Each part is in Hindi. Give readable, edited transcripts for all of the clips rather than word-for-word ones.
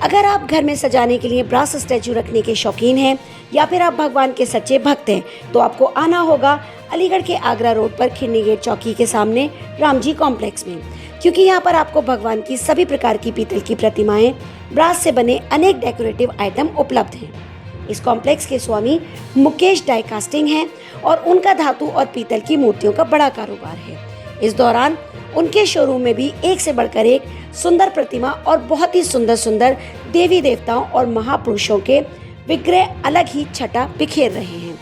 अगर आप घर में सजाने के लिए ब्रास स्टैचू रखने के शौकीन हैं या फिर आप भगवान के सच्चे भक्त हैं तो आपको आना होगा अलीगढ़ के आगरा रोड पर खिरनी गेट चौकी के सामने रामजी कॉम्प्लेक्स में, क्योंकि यहाँ पर आपको भगवान की सभी प्रकार की पीतल की प्रतिमाएं, ब्रास से बने अनेक डेकोरेटिव आइटम उपलब्ध हैं। इस कॉम्प्लेक्स के स्वामी मुकेश डाई कास्टिंग हैं और उनका धातु और पीतल की मूर्तियों का बड़ा कारोबार है। इस दौरान उनके शोरूम में भी एक से बढ़कर एक सुंदर प्रतिमा और बहुत ही सुंदर सुंदर देवी देवताओं और महापुरुषों के विग्रह अलग ही छटा बिखेर रहे हैं।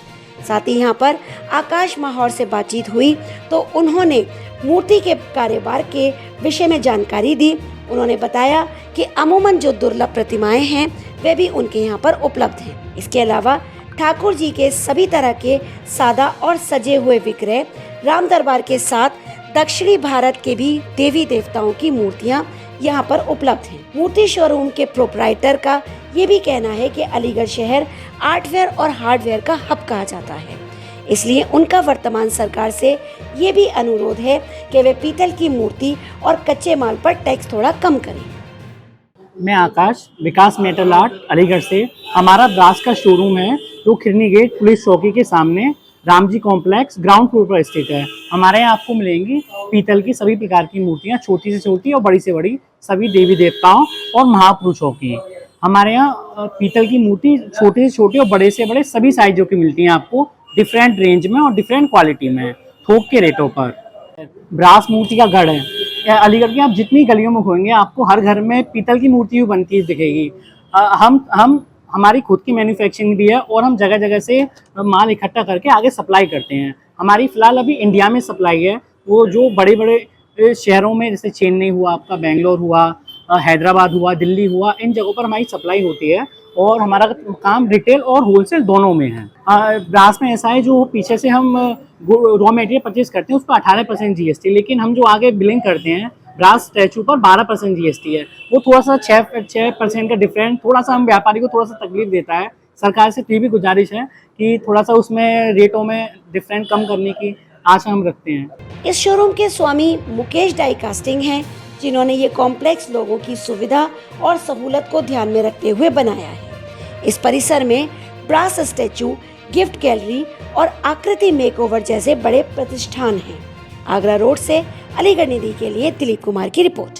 साथ ही यहाँ पर आकाश माहौर से बातचीत हुई तो उन्होंने मूर्ति के कारोबार के विषय में जानकारी दी। उन्होंने बताया कि अमूमन जो दुर्लभ प्रतिमाएं हैं वे भी उनके यहाँ पर उपलब्ध हैं। इसके अलावा ठाकुर जी के सभी तरह के सादा और सजे हुए विग्रह, राम दरबार के साथ दक्षिणी भारत के भी देवी देवताओं की मूर्तियां यहाँ पर उपलब्ध हैं। मूर्ति शोरूम के प्रोप्राइटर का ये भी कहना है कि अलीगढ़ शहर आर्टवेयर और हार्डवेयर का हब कहा जाता है, इसलिए उनका वर्तमान सरकार से ये भी अनुरोध है कि वे पीतल की मूर्ति और कच्चे माल पर टैक्स थोड़ा कम करें। मैं आकाश, विकास मेटल आर्ट अलीगढ़ से। हमारा ब्रास का शोरूम है जो खिरनी गेट पुलिस चौकी के सामने रामजी कॉम्प्लेक्स ग्राउंड फ्लोर पर स्थित है। हमारे यहाँ आपको मिलेंगी पीतल की सभी प्रकार की मूर्तियाँ, छोटी से छोटी और बड़ी से बड़ी, सभी देवी देवताओं और महापुरुषों की। हमारे यहाँ पीतल की मूर्ति छोटे से छोटे और बड़े से बड़े सभी साइजों की मिलती हैं आपको, डिफरेंट रेंज में और डिफरेंट क्वालिटी में, थोक के रेटों पर। ब्रास मूर्ति का गढ़ है अलीगढ़ की। आप जितनी गलियों में घूमेंगे आपको हर घर में पीतल की मूर्ति भी बनती दिखेगी। हमारी खुद की मैन्युफैक्चरिंग भी है और हम जगह जगह से माल इकट्ठा करके आगे सप्लाई करते हैं। हमारी फिलहाल अभी इंडिया में सप्लाई है, वो जो बड़े बड़े शहरों में जैसे चेन्नई हुआ, आपका बेंगलोर हुआ, हैदराबाद हुआ, दिल्ली हुआ, इन जगहों पर हमारी सप्लाई होती है और हमारा काम रिटेल और होलसेल दोनों में है। ब्रास में ऐसा है जो पीछे से हम रॉ मटेरियल परचेज करते हैं उस पर 18% GST, लेकिन हम जो आगे बिलिंग करते हैं ब्रास स्टैचू पर 12% GST है। वो थोड़ा सा 6% का डिफरेंट थोड़ा सा हम व्यापारी को थोड़ा सा तकलीफ देता है। सरकार से भी गुजारिश है कि थोड़ा सा उसमें रेटों में डिफरेंट कम करने की आशा हम रखते हैं। इस शोरूम के स्वामी मुकेश डाई कास्टिंग हैं, जिन्होंने ये कॉम्प्लेक्स लोगों की सुविधा और सहूलत को ध्यान में रखते हुए बनाया है। इस परिसर में ब्रास स्टैचू, गिफ्ट गैलरी और आकृति मेकओवर जैसे बड़े प्रतिष्ठान हैं। आगरा रोड से अलीगढ़ निधि के लिए दिलीप कुमार की रिपोर्ट।